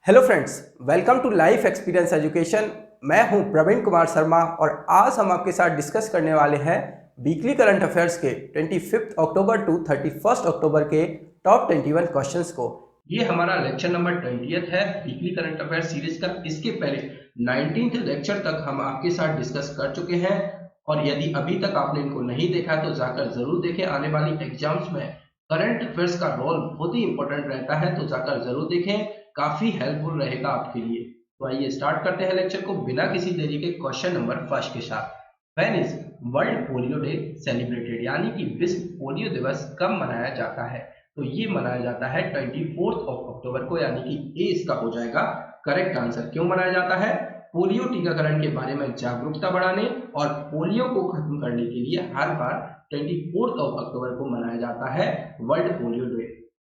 Hello friends, welcome to life experience education. मैं हूं प्रवीण कुमार शर्मा और आज हम आपके साथ डिस्कस करने वाले हैं वीकली करंट अफेयर्स के 25 अक्टूबर टू 31 अक्टूबर के टॉप 21 क्वेश्चंस को। ये हमारा लेक्चर नंबर 20 है वीकली करंट अफेयर सीरीज का। इसके पहले 19th लेक्चर तक हम आपके साथ डिस्कस कर चुके हैं और यदि अभी तक आपने इनको नहीं देखा तो जाकर जरूर देखें। आने वाली एग्जाम्स में करंट अफेयर्स का रोल बहुत ही इंपॉर्टेंट रहता है, तो जाकर जरूर देखें, काफी हेल्पफुल रहेगा आपके लिए। तो आइए स्टार्ट करते हैं लेक्चर को बिना किसी देरी के क्वेश्चन नंबर फर्स्ट के साथ। When is world polio day celebrated, यानी कि विश्व पोलियो दिवस कब मनाया जाता है? तो ये मनाया जाता है 24 अक्टूबर को, यानी कि ए इसका हो जाएगा करेक्ट आंसर। क्यों मनाया जाता है? पोलियो टीकाकरण के बारे में जागरूकता बढ़ाने और पोलियो को खत्म करने के लिए हर बार 24 अक्टूबर को मनाया जाता है वर्ल्ड पोलियो डे।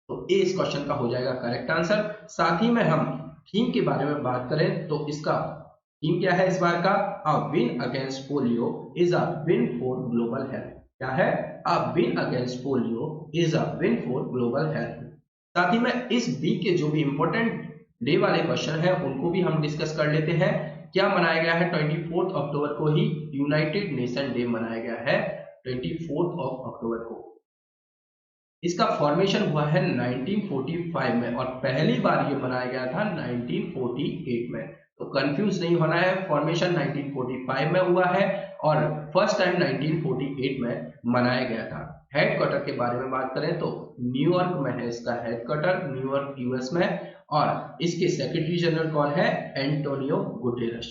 तो ए इस क्वेश्चन का हो जाएगा करेक्ट आंसर। साथ ही में हम थीम के बारे में बात करें तो इसका थीम क्या है इस बार का? A win against polio is a win for global health. क्या है? A win against polio is a win for global health. साथ ही में इस वीक के जो भी इंपॉर्टेंट डे वाले क्वेश्चन है उनको भी हम डिस्कस कर लेते हैं। क्या मनाया गया है 24 अक्टूबर को ही? यूनाइटेड नेशन डे मनाया गया है 24 अक्टूबर को। इसका फॉर्मेशन हुआ है 1945 में और पहली बार ये मनाया गया था 1948 में। तो कंफ्यूज नहीं होना है, फॉर्मेशन 1945 में हुआ है और फर्स्ट टाइम 1948 में मनाया गया था। हेडक्वार्टर के बारे में बात करें तो न्यूयॉर्क में है इसका हेडक्वार्टर, न्यूयॉर्क यूएस में, और इसके सेक्रेटरी जनरल कौन है? Antonio Guterres.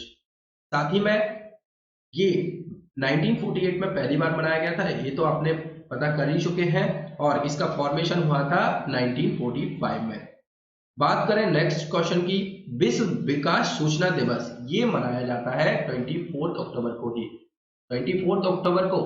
साथ ही में ये 1948 में पहली बार मनाया गया था, ये तो आपने पता कर ही चुके हैं, और इसका फॉर्मेशन हुआ था 1945 में। बात करें नेक्स्ट क्वेश्चन की, विश्व विकास सूचना दिवस ये मनाया जाता है 24 अक्टूबर को ही। 24 अक्टूबर को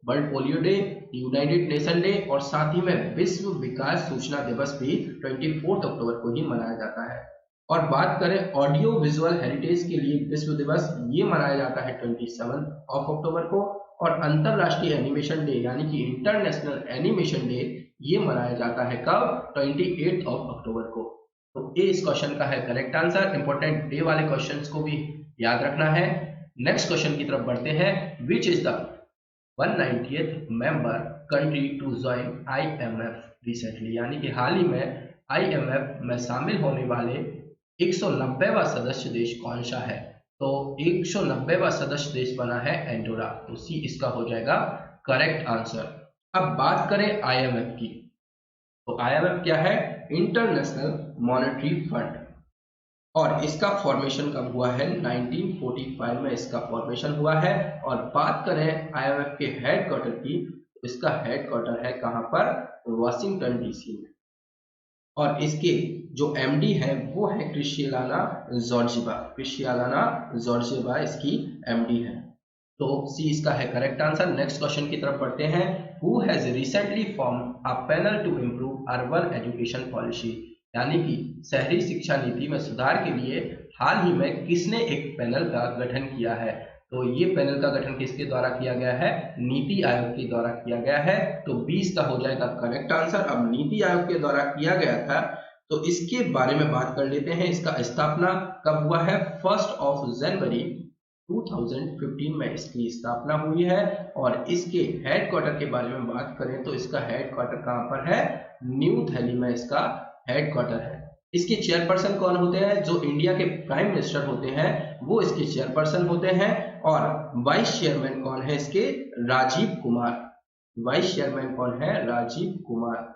world polio day, United nation day और साथ ही में विश्व विकास सूचना दिवस भी 24 अक्टूबर को ही मनाया जाता है। और बात करें ऑडियो विजुअल हेरिटेज के लिए विश्व दिवस, ये मनाया जाता है 27 अक्टूबर को। और अंतरराष्ट्रीय एनिमेशन डे यानी कि इंटरनेशनल एनिमेशन डे ये मनाया जाता है कब? 28 अक्टूबर को। तो ए इस क्वेश्चन का है करेक्ट आंसर। इंपॉर्टेंट डे वाले क्वेश्चंस को भी याद रखना है। नेक्स्ट क्वेश्चन की तरफ बढ़ते हैं। Which is the 190th member country to join IMF recently, यानी कि हाल ही में आईएमएफ में शामिल होने वाले 190वां सदस्य देश कौन सा है? तो 190वां सदस्य देश बना है एंडोरा। तो सी इसका हो जाएगा करेक्ट आंसर। अब बात करें आईएमएफ की, तो आईएमएफ क्या है? इंटरनेशनल मॉनेटरी फंड, और इसका फॉर्मेशन कब हुआ है? 1945 में इसका फॉर्मेशन हुआ है। और बात करें आईएमएफ के हेडक्वार्टर की, तो इसका हेडक्वार्टर है कहां पर? वाशिंगटन डीसी में। और इसके जो एमडी है वो है क्रिस्टियाना जॉर्जिवा। क्रिस्टियाना जॉर्जिवा इसकी एमडी है। तो सी इसका है करेक्ट आंसर। नेक्स्ट क्वेश्चन की तरफ बढ़ते हैं। Who has recently formed a panel to improve urban education policy, यानी कि शहरी शिक्षा नीति में सुधार के लिए हाल ही में किसने एक पैनल का गठन किया है? तो ये पैनल का गठन किसके द्वारा किया गया है? नीति आयोग के द्वारा किया गया है। तो 20 का हो जाएगा करेक्ट आंसर। अब नीति आयोग के द्वारा किया गया था तो इसके बारे में बात कर लेते हैं। इसका स्थापना कब हुआ है? 1 जनवरी 2015 में इसकी स्थापना हुई है। और इसके हेडक्वार्टर के बारे में बात करें तो इसका हेडक्वार्टर कहां पर है? न्यू दिल्ली में इसका हेडक्वार्टर है। इसके चेयरपर्सन कौन होते हैं? जो इंडिया के प्राइम मिनिस्टर होते हैं वो इसके चेयरपर्सन होते हैं। और वाइस चेयरमैन कौन है इसके? राजीव कुमार। वाइस चेयरमैन कौन है? राजीव कुमार।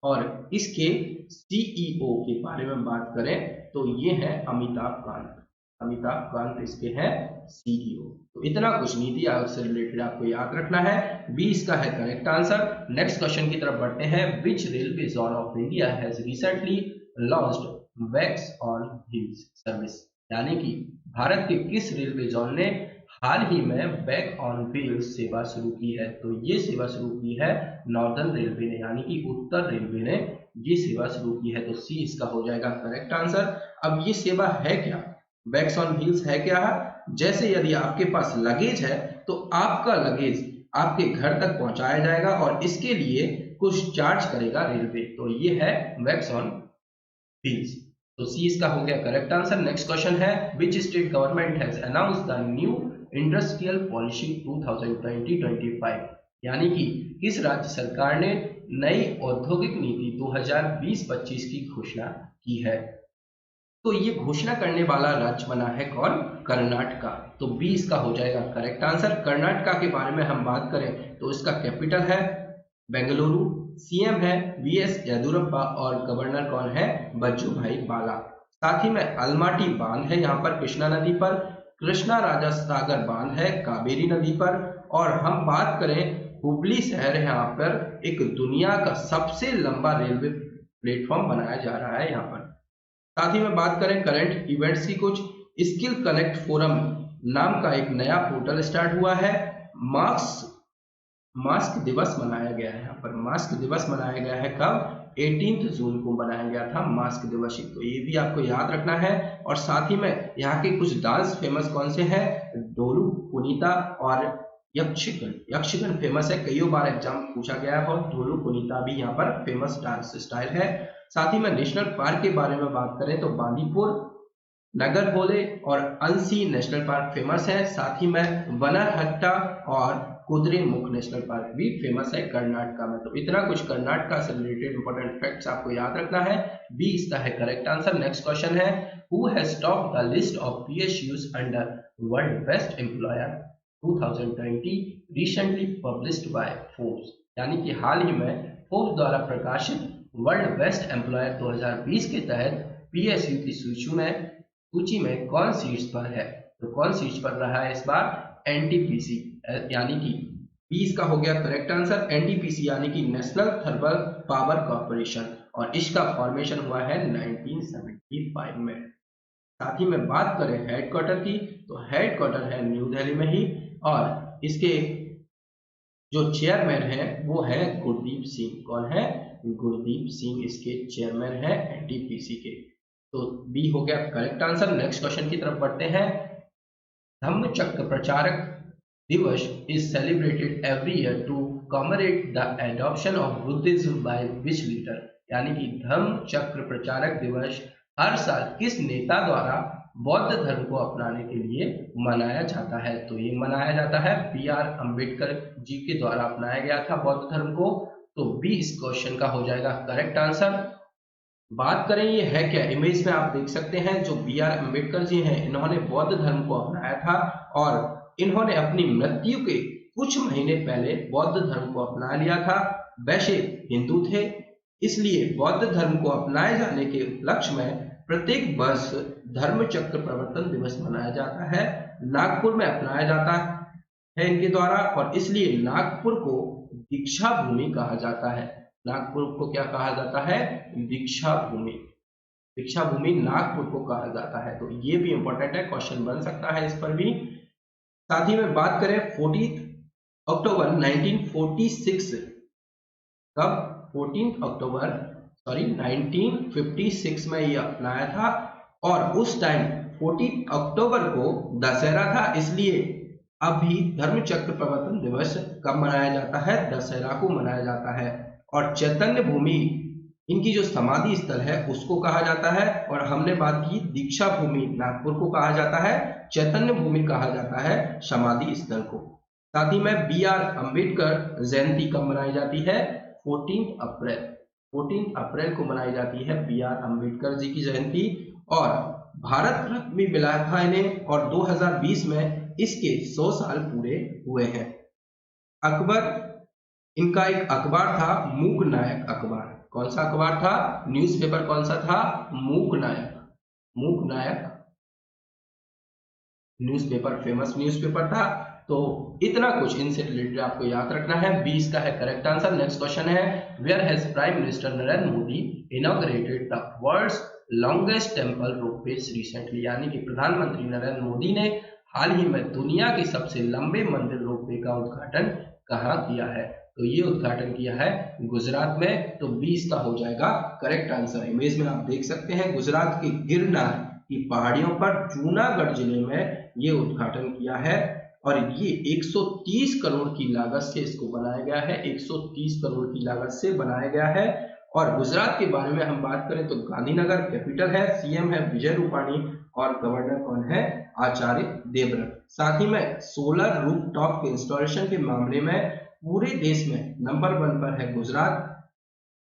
और इसके सीईओ के बारे में बात करें तो ये है अमिताभ कांत। अमिताभ कांत इसके हैं सीईओ। तो इतना कुछ नीति आयोग से रिलेटेड आपको याद रखना है। 20 का है करेक्ट आंसर। नेक्स्ट क्वेश्चन की तरफ बढ़ते हैं। विच railway zone of India has recently launched wax on wheels service, यानी कि भारत के किस रेलवे जोन ने हाल ही में बैक ऑन व्हील्स सेवा शुरू की है? तो ये सेवा शुरू की है नॉर्दर्न रेलवे ने, यानी कि उत्तर रेलवे ने ये सेवा शुरू की है। तो सी इसका हो जाएगा करेक्ट आंसर। अब ये सेवा है क्या? बैक्स ऑन व्हील्स है क्या? जैसे यदि आपके पास लगेज है तो आपका लगेज आपके घर तक पहुंचाया जाएगा और इसके लिए कुछ चार्ज करेगा रेलवे। तो ये है बैक्स ऑन व्हील्स। तो सी इसका हो गया करेक्ट आंसर। नेक्स्ट क्वेश्चन है, which state government has announce the new industrial policy 2020-25, यानी कि किस राज्य सरकार ने नई औद्योगिक नीति 2020-25 की घोषणा की है। तो ये घोषणा करने वाला राज्य बना है कौन? कर्नाटका। तो बी इसका हो जाएगा करेक्ट आंसर। कर्नाटका के बारे में हम बात करें तो इसका कैपिटल है बेंगलुरु, सीएम है वीएस येदियुरप्पा और गवर्नर कौन है? बच्चूभाई बाला। साथ ही में अलमाटी बांध है यहाँ पर कृष्णा नदी पर, कृष्णा राजा सागर बांध है कावेरी नदी पर, और हम बात करें हुबली शहर है यहाँ पर एक दुनिया का सबसे लंबा रेलवे प्लेटफॉर्म बनाया जा रहा है यहाँ पर। साथ ही में बात करें करंट इवेंट्स की कुछ, स्किल कनेक्ट फोरम नाम का एक नया पोर्टल स्टार्ट हुआ है। मास्क दिवस मनाया गया है यहाँ पर। मास्क दिवस मनाया गया है कब? 18 जून को बनाया गया था मास्क दिवस। तो ये भी आपको याद रखना है। और साथ ही में यहाँ के कुछ डांस फेमस कौन से हैं? डोलू, पुनीता और यक्षगन। यक्षगन फेमस है, कई बार एग्जाम पूछा गया है, और डोलू पुनीता भी यहाँ पर फेमस डांस स्टाइल है। साथ ही में नेशनल पार्क के बारे में बात करें तो बांदीपुर, नगरहोले और अंसी नेशनल पार्क फेमस है। साथ ही में बनरहट्टा और कुद्रेमुख नेशनल पार्क भी फेमस है कर्नाटका में। तो इतना कुछ कर्नाटका से रिलेटेड इंपॉर्टेंट फैक्ट्स आपको याद रखना है। बी इसका है करेक्ट आंसर। नेक्स्ट क्वेश्चन है, who has topped the list of PSUs under world best employer 2020 recently published by Forbes, यानी कि हाल ही में फोर्ब्स द्वारा प्रकाशित वर्ल्ड बेस्ट एम्प्लॉयर 2020 के तहत पीएसयू की सूची में कौन शीर्ष पर है? तो कौन शीर्ष पर रहा है इस बार? एनटीपीसी, यानी कि बी इसका हो गया करेक्ट आंसर। एनटीपीसी यानी कि नेशनल थर्मल पावर कॉर्पोरेशन, और इसका फॉर्मेशन हुआ है 1975 में। साथ ही में बात करें हेडक्वार्टर की तो हेडक्वार्टर है न्यू दिल्ली में ही, और इसके जो चेयरमैन है वो है गुरदीप सिंह। कौन है? गुरदीप सिंह इसके चेयरमैन है एनटीपीसी के। तो बी हो गया करेक्ट आंसर। नेक्स्ट क्वेश्चन की तरफ बढ़ते हैं। धम्म Chakra Pracharak Diwas is celebrated every year to commemorate the adoption of Buddhism by which leader, यानी कि धम्म चक्र प्रचारक दिवस हर साल किस नेता द्वारा बौद्ध धर्म को अपनाने के लिए मनाया जाता है? तो ये मनाया जाता है बी.आर. अम्बेडकर जी के द्वारा अपनाया गया था बौद्ध धर्म को। तो बी इस क्वेश्चन का हो जाएगा करेक्ट आंसर। बात करें ये है क्या, इमेज में आप देख सकते हैं जो बी.आर. अम्बेडकर जी हैं, इन्होंने बौद्ध धर्म को अपनाया था और इन्होंने अपनी मृत्यु के कुछ महीने पहले बौद्ध धर्म को अपना लिया था। वैसे हिंदू थे, इसलिए बौद्ध धर्म को अपनाए जाने के उपलक्ष्य में प्रत्येक वर्ष धर्म चक्र प्रवर्तन दिवस मनाया जाता है। नागपुर में अपनाया जाता है इनके द्वारा, और इसलिए नागपुर को दीक्षा भूमि कहा जाता है। नागपुर को क्या कहा जाता है? दीक्षा भूमि। दीक्षा भूमि नागपुर को कहा जाता है। तो ये भी इंपॉर्टेंट है, क्वेश्चन बन सकता है इस पर भी। साथ ही में बात करें 14 अक्टूबर 1946, कब? 1956 में ये अपनाया था, और उस टाइम 14 अक्टूबर को दशहरा था, इसलिए अभी धर्म चक्र प्रवर्तन दिवस कब मनाया जाता है? दशहरा को मनाया जाता है। और चैतन्य भूमि इनकी जो समाधि स्थल है उसको कहा जाता है, और हमने बात की दीक्षा भूमि नागपुर को कहा जाता है, चैतन्य भूमि कहा जाता है समाधि स्थल को। साथ ही में बी.आर. अम्बेडकर जयंती कब मनाई जाती है? 14 अप्रैल। 14 अप्रैल को मनाई जाती है बी.आर. अम्बेडकर जी की जयंती, और भारत रत्न भी मिला था इन्हें, और 2020 में इसके 100 साल पूरे हुए हैं। अकबर, इनका एक अखबार था मूक नायक अखबार। कौन सा अखबार था? न्यूज़पेपर कौन सा था? मूक नायक। मूक नायक न्यूज़पेपर फेमस न्यूज़पेपर था। तो इतना कुछ इनसे रिलेटेड आपको याद रखना है। 20 का है करेक्ट आंसर। नेक्स्ट क्वेश्चन है, where has prime minister Narendra Modi inaugurated the world's longest temple ropeways recently, यानी कि प्रधानमंत्री नरेंद्र मोदी ने हाल ही में दुनिया के सबसे लंबे मंदिर रोपवे का उद्घाटन कहाँ किया है? तो ये उद्घाटन किया है गुजरात में। तो 20 का हो जाएगा करेक्ट आंसर। इमेज में आप देख सकते हैं गुजरात के गिरनार की पहाड़ियों पर जूनागढ़ जिले में ये उद्घाटन किया है, और ये 130 करोड़ की लागत से इसको बनाया गया है। 130 करोड़ की लागत से बनाया गया है, और गुजरात के बारे में हम बात करें तो गांधीनगर कैपिटल है, सीएम है विजय रूपाणी और गवर्नर कौन है, आचार्य देवव्रत। साथ ही में सोलर रूफटॉप के इंस्टॉलेशन के मामले में पूरे देश में नंबर 1 पर है गुजरात,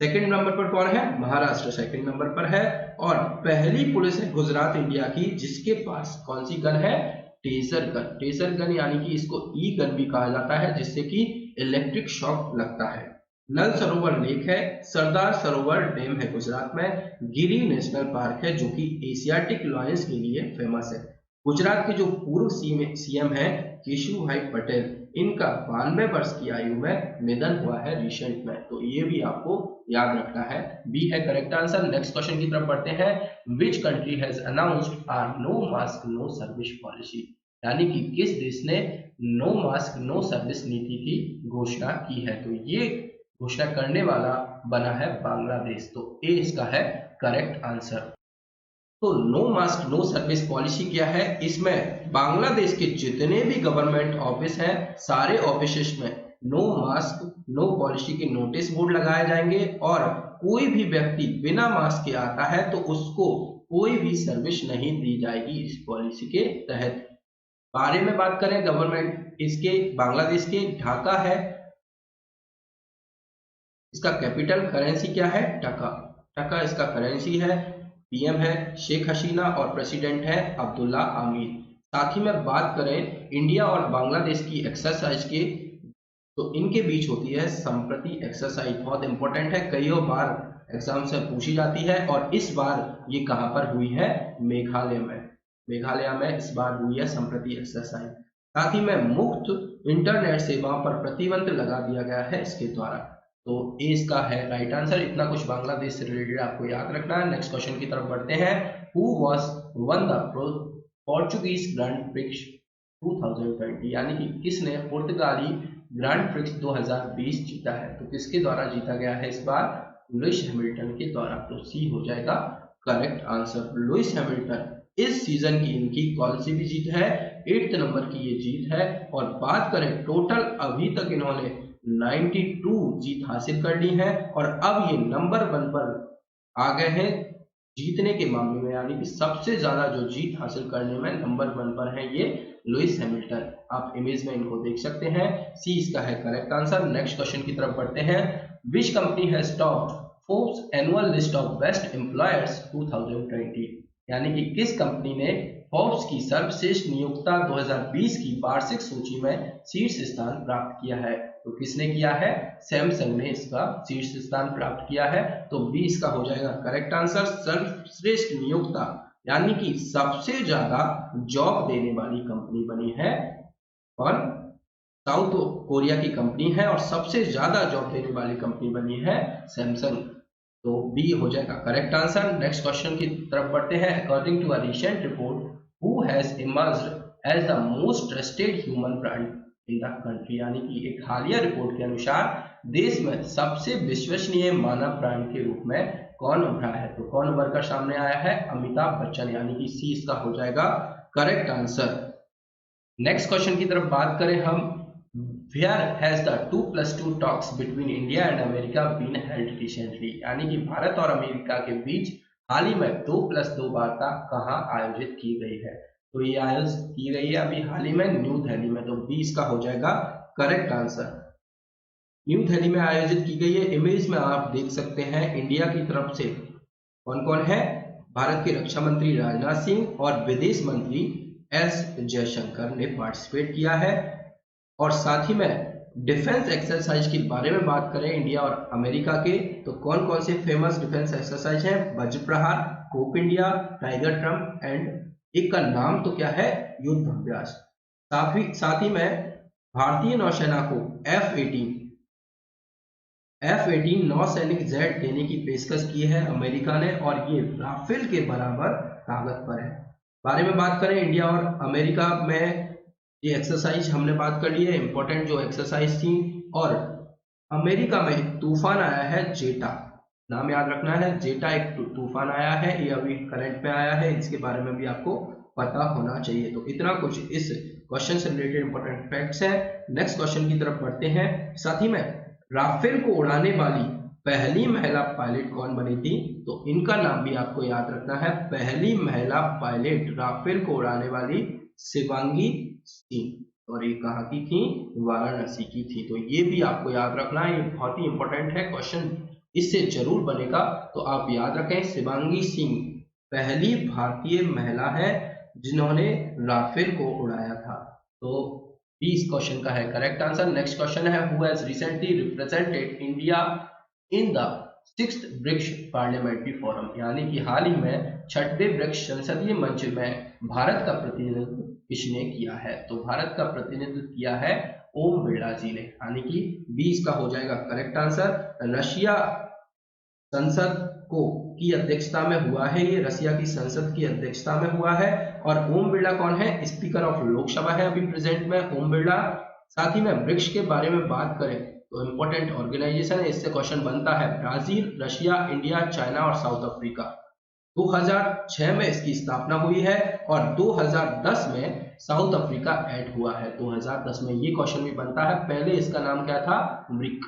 सेकंड नंबर पर कौन है, महाराष्ट्र सेकंड नंबर पर है, और पहली पुलिस है गुजरात इंडिया की जिसके पास कौन सी गन है, टेजर गन। टेजर गन यानी कि इसको ई गन भी कहा जाता है जिससे कि इलेक्ट्रिक शॉक लगता है। नल सरोवर लेक है, सरदार सरोवर डैम है गुजरात में, गिरी नेशनल पार्क है जो कि एशियाटिक लायंस के लिए फेमस है। गुजरात के जो पूर्व सीएम है केशुभाई पटेल, इनका 92 वर्ष की आयु में निधन हुआ है रिसेंट में, तो ये भी आपको याद रखना है। बी है करेक्ट आंसर। नेक्स्ट क्वेश्चन की तरफ बढ़ते हैं। Which country has announced are no mask no service policy, यानी कि किस देश ने नो मास्क नो सर्विस नीति की घोषणा की है, तो ये घोषणा करने वाला बना है बांग्लादेश, तो ए इसका है करेक्ट आंसर। तो no mask no service policy क्या है, इसमें बांग्लादेश के जितने भी गवर्नमेंट ऑफिस हैं सारे ऑफिस में नो मास्क नो पॉलिसी के नोटिस बोर्ड लगाए जाएंगे और कोई भी व्यक्ति बिना मास्क के आता है तो उसको कोई भी सर्विस नहीं दी जाएगी इस पॉलिसी के तहत। बारे में बात करें गवर्नमेंट इसके बांग्लादेश के ढाका है, इसका कैपिटल करेंसी क्या है, टका। टका इसका करेंसी है, पीएम है शेख हसीना और प्रेसिडेंट है अब्दुल्ला आमीर। साथ ही में बात करें इंडिया और बांग्लादेश की एक्सरसाइज के, तो इनके बीच होती है संप्रति एक्सरसाइज, बहुत इंपॉर्टेंट है, कई बार एग्जाम से पूछी जाती है और इस बार ये कहां पर हुई है, मेघालय में। मेघालय में इस बार हुई है संप्रति एक्सरसाइज। साथ ही में मुफ्त इंटरनेट सेवा पर प्रतिबंध लगा दिया गया है इसके द्वारा, तो ए इसका है राइट आंसर। इतना कुछ बांग्लादेश से रिलेटेड आपको याद रखना है। नेक्स्ट क्वेश्चन की तरफ बढ़ते हैं। Who was one the Portuguese grand prix 2020, यानी कि किसने पुर्तगाली ग्रैंड प्रिक्स 2020 जीता है, तो किसके द्वारा जीता गया है इस बार, लुइस हैमिल्टन के द्वारा, तो सी हो जाएगा करेक्ट आंसर। लुइस हैमिल्टन इस सीजन की इनकी कौन सी भी जीत है, 8th नंबर की ये जीत है। और बात करें टोटल अभी तक इन्होंने 92 जीत हासिल कर ली है और अब ये नंबर 1 पर आ गए हैं जीतने के मामले में, यानी कि सबसे ज्यादा जो जीत हासिल करने में नंबर 1 पर है ये लुइस हैमिल्टन। आप इमेज में इनको देख सकते हैं, सी इसका है करेक्ट आंसर। नेक्स्ट क्वेश्चन की तरफ बढ़ते हैं। Which company has topped Forbes annual list of best employers 2020, यानी कि किस कंपनी ने फोर्ब्स की सर्वश्रेष्ठ नियोक्ता 2020 की वार्षिक सूची में शीर्ष स्थान प्राप्त किया है, तो किसने किया है, सैमसंग ने इसका शीर्ष स्थान प्राप्त किया है, तो बी इसका हो जाएगा करेक्ट आंसर। सर्वश्रेष्ठ नियोक्ता यानी कि सबसे ज्यादा जॉब देने वाली कंपनी बनी है और साउथ कोरिया की कंपनी है और सबसे ज्यादा जॉब देने वाली कंपनी बनी है सैमसंग, तो बी हो जाएगा करेक्ट आंसर। नेक्स्ट क्वेश्चन की तरफ बढ़ते हैं। According to a recent report, who has emerged as the most trusted human brand in the country, यानी कि एक हालिया रिपोर्ट के अनुसार देश में सबसे विश्वसनीय मानव ब्रांड के रूप में कौन उभरा है, तो कौन उभर कर सामने आया है, अमिताभ बच्चन, यानी कि सी इसका हो जाएगा करेक्ट आंसर। नेक्स्ट क्वेश्चन की तरफ बात करें हम, Where has the 2+2 talks between India and America been held recently, यानी कि भारत और अमेरिका के बीच हाल ही में 2+2 वार्ता कहाँ आयोजित की गई है, तो ये आयोजित की गई है अभी हाल ही में न्यू दिल्ली में, तो बी इसका हो जाएगा करेक्ट आंसर। न्यू दिल्ली में आयोजित की गई है। इमेज में आप देख सकते हैं इंडिया की तरफ से कौन कौन है, भारत के रक्षा मंत्री राजनाथ सिंह और विदेश मंत्री एस जयशंकर ने पार्टिसिपेट किया है। और साथ ही में डिफेंस एक्सरसाइज के बारे में बात करें इंडिया और अमेरिका के, तो कौन कौन से फेमस डिफेंस एक्सरसाइज हैं, Vajra Prahar, Cope India, Tiger Triumph and एक का नाम तो क्या है, युद्ध अभ्यास। साथ ही में भारतीय नौसेना को F-18 नौसैनिक जेट देने की पेशकश की है अमेरिका ने और ये राफेल के बराबर ताकत पर है। बारे में बात करें इंडिया और अमेरिका में, ये एक्सरसाइज हमने बात कर ली है, इंपॉर्टेंट जो एक्सरसाइज थी। और अमेरिका में एक तूफान आया है जेटा, नाम याद रखना है, जेटा एक तूफान आया है, ये अभी करंट में आया है, इसके बारे में भी आपको पता होना चाहिए। तो इतना कुछ इस क्वेश्चन से रिलेटेड इंपॉर्टेंट फैक्ट्स हैं। नेक्स्ट क्वेश्चन की तरफ बढ़ते हैं। साथ ही में राफेल को उड़ाने वाली पहली महिला पायलट कौन बनी थी? तो इनका नाम भी आपको याद रखना है। पहली महिला पायलट राफेल को उड़ाने वाली शिवांगी सिंह, और ये कहाँ की थी? वाराणसी की थी। तो ये भी आपको याद रखना है, ये बहुत ही इंपॉर्टेंट है, क्वेश्चन इससे जरूर बनेगा। तो आप याद रखें, शिवांगी सिंह पहली भारतीय महिला है जिन्होंने राफेल को उड़ाया था। तो 20 क्वेश्चन का है करेक्ट आंसर। नेक्स्ट क्वेश्चन है, who has recently represented India in the 6th BRICS parliamentary forum, यानी कि हाल ही में 6वें ब्रिक्स संसदीय मंच में भारत का प्रतिनिधित्व किसने किया है? तो भारत का प्रतिनिधित्व किया है ओम बिरला जी ने, यानी कि 20 का हो जाएगा करेक्ट आंसर। रशिया संसद को की अध्यक्षता में हुआ है, ये रशिया की संसद की अध्यक्षता में हुआ है। और ओम बिरला कौन है? स्पीकर ऑफ लोकसभा है अभी प्रेजेंट में ओम बिरला। साथ ही में ब्रिक्स के बारे में बात करें तो इंपॉर्टेंट ऑर्गेनाइजेशन है, इससे क्वेश्चन बनता है। ब्राजील, रशिया, इंडिया, चाइना और साउथ अफ्रीका। 2006 में इसकी स्थापना हुई है और 2010 में साउथ अफ्रीका ऐड हुआ है। 2010 में ये क्वेश्चन भी बनता है। पहले इसका नाम क्या था? ब्रिक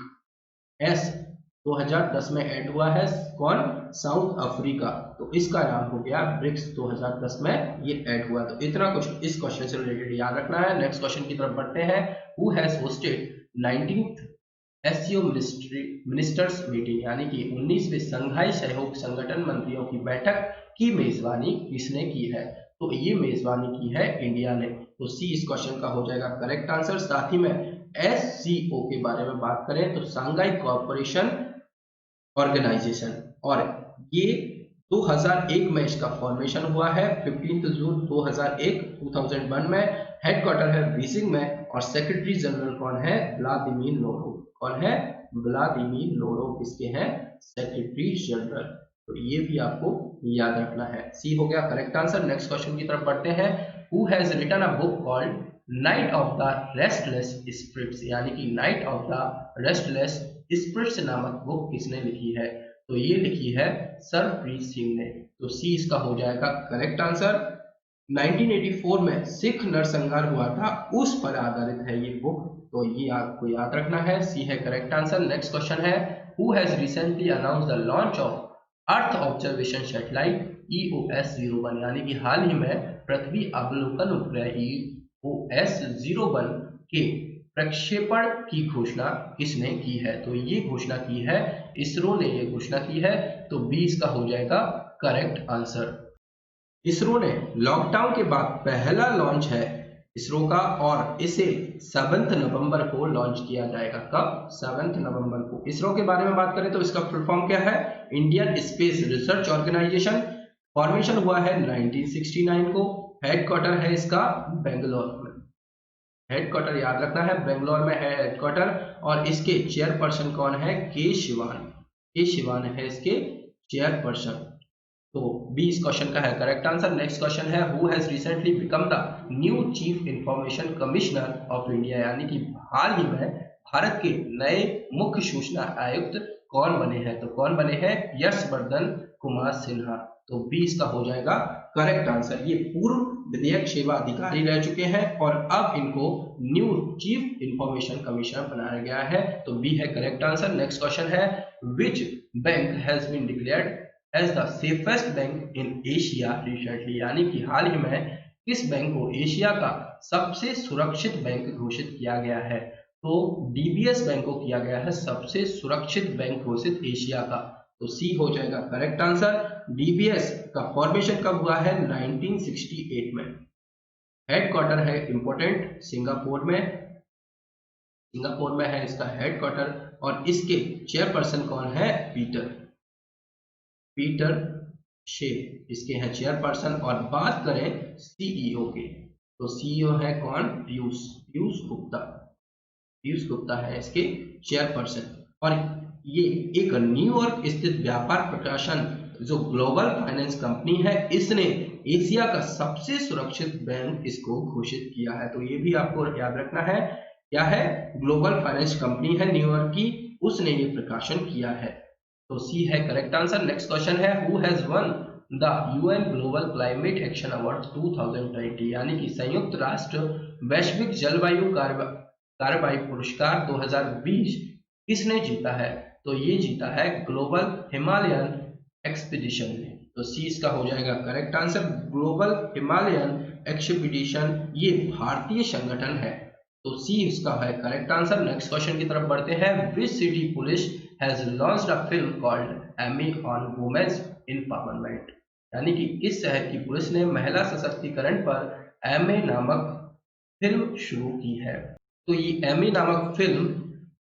एस 2010 में ऐड हुआ है कौन? South Africa. तो इसका नाम हो गया ब्रिक्स, 2010 में ये ऐड हुआ। तो इतना कुछ इस क्वेश्चन से रिलेटेड याद रखना है। नेक्स्ट क्वेश्चन की तरफ बढ़ते हैं। Who has hosted 19th SCO ministers meeting, यानी कि 19वें संघाई सहयोग संगठन मंत्रियों की बैठक की मेजबानी किसने की है? तो ये मेजबानी की है इंडिया ने। तो सी इस क्वेश्चन का हो जाएगा करेक्ट आंसर। साथ ही में एससीओ के बारे में बात करें तो सांघाई कॉर्पोरेशन ऑर्गेनाइजेशन, और ये 2001 में इसका फॉर्मेशन हुआ है। 15 जून 2001 में हेडक्वार्टर है बीजिंग में, और सेक्रेटरी जनरल कौन है? Vladimir Norov. कौन है? व्लादिमीर नोरोव इसके हैं सेक्रेटरी जनरल। तो ये भी आपको याद रखना है। सी हो गया करेक्ट आंसर। नेक्स्ट क्वेश्चन की तरफ बढ़ते हैं। Who has written a book called knight of the restless spirits, यानी कि knight of the restless spirits नामक बुक किसने लिखी है? तो ये लिखी है सरप्रीत सिंह ने। तो सी इसका हो जाएगा करेक्ट आंसर। 1984 में सिख नरसंहार हुआ था, उस पर आधारित है ये बुक। तो ये आपको याद रखना है। सी है करेक्ट आंसर। नेक्स्ट क्वेश्चन है, who has recently announce the launch of earth observation satellite EOS-01, यानी कि हाल ही में पृथ्वी अवलोकन उपग्रह EOS-01 के प्रक्षेपण की घोषणा किसने की है? तो ये घोषणा की है इसरो ने, ये घोषणा की है। तो 20 का हो जाएगा करेक्ट आंसर। इसरो ने लॉकडाउन के बाद पहला लॉन्च है इसरो का, और इसे 7 नवंबर को लॉन्च किया जाएगा। कब? 7 नवंबर को। इसरो के बारे में बात करें तो इसका फुल फॉर्म क्या है? Indian space research organisation. Formation हुआ है 1969 को। हेडक्वार्टर है इसका बेंगलोर में। हेडक्वार्टर याद रखना है, बेंगलोर में है हेडक्वार्टर। और इसके चेयरपर्सन कौन है? के शिवान। के शिवान है इसके चेयरपर्सन। तो 20 क्वेश्चन का है करेक्ट आंसर। नेक्स्ट क्वेश्चन है, who has recently become the new chief information commissioner of India, यानी कि हाल ही में भारत के नए मुख्य सूचना आयुक्त कौन बने हैं? तो कौन बने हैं? यशवर्धन कुमार सिन्हा। तो 20 का हो जाएगा करेक्ट आंसर। ये पूर्व विधायक सेवा अधिकारी रह चुके हैं और अब इनको न्यू चीफ इंफॉर्मेशन कमिश्नर बनाया गया है। तो बी है करेक्ट आंसर। नेक्स्ट क्वेश्चन है, which bank has been declared as the safest bank in Asia recently, यानी कि हाल ही में किस बैंक को एशिया का सबसे सुरक्षित बैंक घोषित किया गया है? तो डीबीएस बैंक को किया गया है सबसे सुरक्षित बैंक घोषित एशिया का। तो सी हो जाएगा करेक्ट आंसर। डीबीएस का फॉर्मेशन कब हुआ है? 1968 में। हेडक्वार्टर है इंपोर्टेंट सिंगापुर में। सिंगापुर में है इसका हेडक्वार्टर, और इसके चेयरपर्सन कौन है? पीटर शे इसके हैं चेयरपर्सन। और बात करें सीईओ के, तो सीईओ है कौन? पीयूष गुप्ता। पीयूष गुप्ता है इसके चेयरपर्सन। और ये एक न्यूयॉर्क स्थित व्यापार प्रकाशन जो ग्लोबल फाइनेंस कंपनी है, इसने एशिया का सबसे सुरक्षित बैंक इसको घोषित किया है। तो ये भी आपको याद रखना है। क्या है? ग्लोबल फाइनेंस कंपनी है न्यूयॉर्क की, उसने ये प्रकाशन किया है। तो सी है करेक्ट आंसर। नेक्स्ट क्वेश्चन है, who has one the UN global climate action award 2020, यानी कि संयुक्त राष्ट्र वैश्विक जलवायु कार्रवाई पुरस्कार 2020 किसने जीता है? तो ये जीता है ग्लोबल हिमालयन एक्सपीडिशन ने। तो सी इसका हो जाएगा correct answer. Global Himalayan expedition ये भारतीय संगठन है, तो सी इसका है करेक्ट आंसर। नेक्स्ट क्वेश्चन की तरफ बढ़ते हैं। Which city police has launched a film called Amy on women's empowerment, यानी कि किस शहर की पुलिस ने महिला सशक्तिकरण पर एमए नामक फिल्म शुरू की है। तो ये एमी नामक फिल्म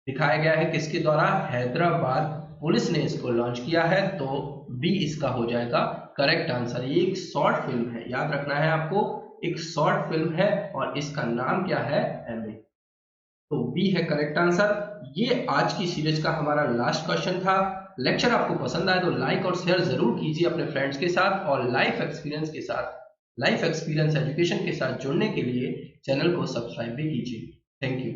दिखाया गया है किसके द्वारा, हैदराबाद पुलिस ने इसको लॉन्च किया है, तो बी इसका हो जाएगा करेक्ट आंसर। ये एक शॉर्ट फिल्म है, याद रखना है आपको, एक शॉर्ट फिल्म है और इसका नाम क्या है, एमी। तो बी है करेक्ट आंसर। ये आज की सीरीज का हमारा लास्ट क्वेश्चन था। लेक्चर आपको पसंद आए तो लाइक और शेयर जरूर कीजिए अपने फ्रेंड्स के साथ, और लाइफ एक्सपीरियंस के साथ, लाइफ एक्सपीरियंस एजुकेशन के साथ जुड़ने के लिए चैनल को सब्सक्राइब भी कीजिए। Thank you.